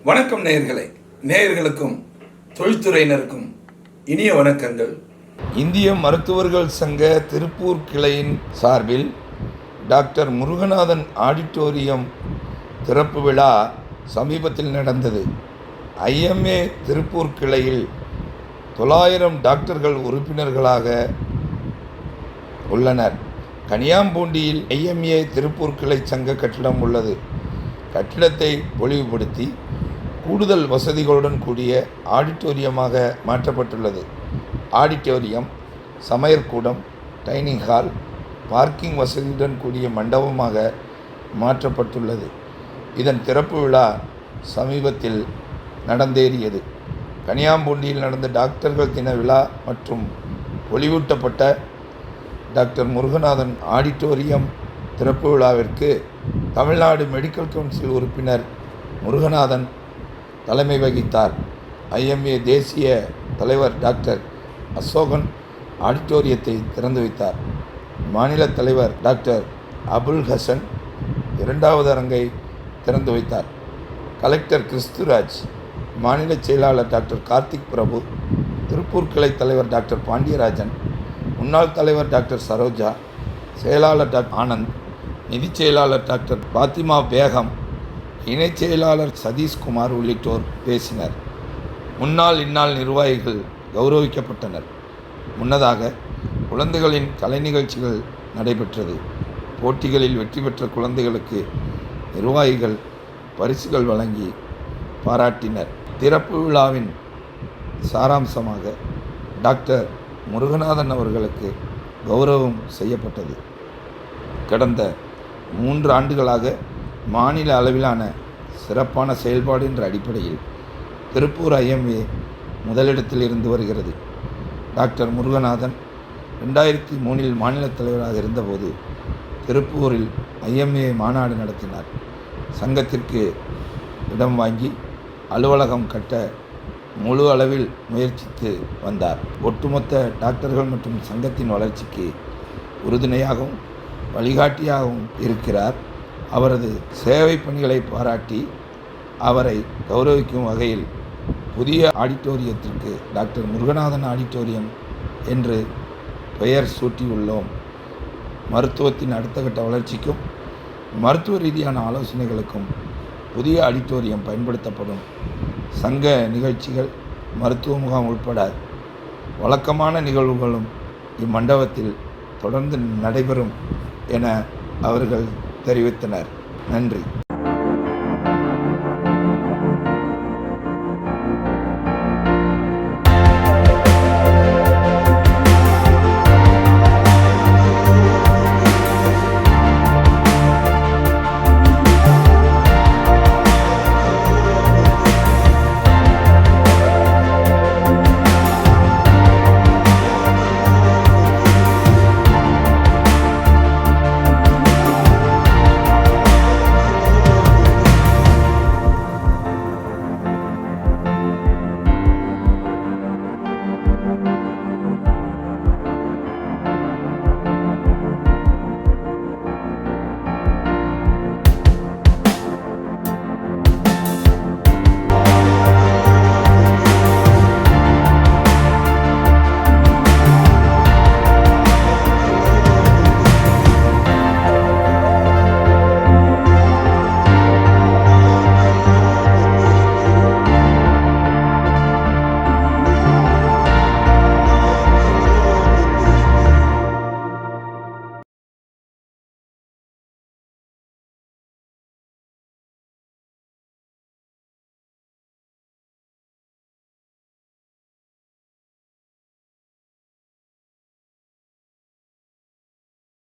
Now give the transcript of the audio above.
வணக்கம் நேயர்களே. நேயர்களுக்கும் தொழில்துறையினருக்கும் இனிய வணக்கங்கள். இந்திய மருத்துவர்கள் சங்க திருப்பூர் கிளையின் சார்பில் டாக்டர் முருகநாதன் ஆடிட்டோரியம் திறப்பு விழா சமீபத்தில் நடந்தது. ஐஎம்ஏ திருப்பூர் கிளையில் 900 டாக்டர்கள் உறுப்பினர்களாக உள்ளனர். கனியாம்பூண்டியில் ஐஎம்ஏ திருப்பூர் கிளை சங்க கட்டிடம் உள்ளது. கட்டிடத்தை பொலிவுபடுத்தி கூடுதல் வசதிகளுடன் கூடிய ஆடிட்டோரியமாக மாற்றப்பட்டுள்ளது. ஆடிட்டோரியம், சமையற்கூடம், டைனிங் ஹால், பார்க்கிங் வசதியுடன் கூடிய மண்டபமாக மாற்றப்பட்டுள்ளது. இதன் திறப்பு விழா சமீபத்தில் நடந்தேறியது. கனியாம்பூண்டியில் நடந்த டாக்டர்கள் தின விழா மற்றும் ஒளிவூட்டப்பட்ட டாக்டர் முருகநாதன் ஆடிட்டோரியம் திறப்பு விழாவிற்கு தமிழ்நாடு மெடிக்கல் கவுன்சில் உறுப்பினர் முருகநாதன் தலைமை வகித்தார். ஐஎம்ஏ தேசிய தலைவர் டாக்டர் அசோகன் ஆடிட்டோரியத்தை திறந்து வைத்தார். மாநில தலைவர் டாக்டர் அபுல் ஹசன் 2வது அரங்கை திறந்து வைத்தார். கலெக்டர் கிறிஸ்துராஜ், மாநில செயலாளர் டாக்டர் கார்த்திக் பிரபு, திருப்பூர் கிளை தலைவர் டாக்டர் பாண்டியராஜன், முன்னாள் தலைவர் டாக்டர் சரோஜா, செயலாளர் டாக்டர் ஆனந்த், நிதிச் செயலாளர் டாக்டர் பாத்திமா பேகம், இணைச் செயலாளர் சதீஷ்குமார் உள்ளிட்டோர் பேசினர். முன்னாள் இந்நாள் நிர்வாகிகள் கௌரவிக்கப்பட்டனர். முன்னதாக குழந்தைகளின் கலை நிகழ்ச்சிகள் நடைபெற்றது. போட்டிகளில் வெற்றி பெற்ற குழந்தைகளுக்கு நிர்வாகிகள் பரிசுகள் வழங்கி பாராட்டினர். திறப்பு விழாவின் சாராம்சமாக டாக்டர் முருகநாதன் அவர்களுக்கு கௌரவம் செய்யப்பட்டது. கடந்த 3 ஆண்டுகளாக மாநில அளவிலான சிறப்பான செயல்பாடு என்ற அடிப்படையில் திருப்பூர் ஐஎம்ஏ முதலிடத்தில் இருந்து வருகிறது. டாக்டர் முருகநாதன் 2003இல் மாநில தலைவராக இருந்தபோது திருப்பூரில் ஐஎம்ஏ மாநாடு நடத்தினார். சங்கத்திற்கு இடம் வாங்கி அலுவலகம் கட்ட முழு அளவில் முயற்சித்து வந்தார். ஒட்டுமொத்த டாக்டர்கள் மற்றும் சங்கத்தின் வளர்ச்சிக்கு உறுதுணையாகவும் வழிகாட்டியாகவும் இருக்கிறார். அவரது சேவை பணிகளை பாராட்டி அவரை கௌரவிக்கும் வகையில் புதிய ஆடிட்டோரியத்திற்கு டாக்டர் முருகநாதன் ஆடிட்டோரியம் என்று பெயர் சூட்டியுள்ளோம். மருத்துவத்தின் அடுத்த கட்ட வளர்ச்சிக்கும் மருத்துவ ரீதியான ஆலோசனைகளுக்கும் புதிய ஆடிட்டோரியம் பயன்படுத்தப்படும். சங்க நிகழ்ச்சிகள், மருத்துவ முகாம் உட்பட வழக்கமான நிகழ்வுகளும் இம்மண்டபத்தில் தொடர்ந்து நடைபெறும் என அவர்கள் தெரிவித்தனர். நன்றி.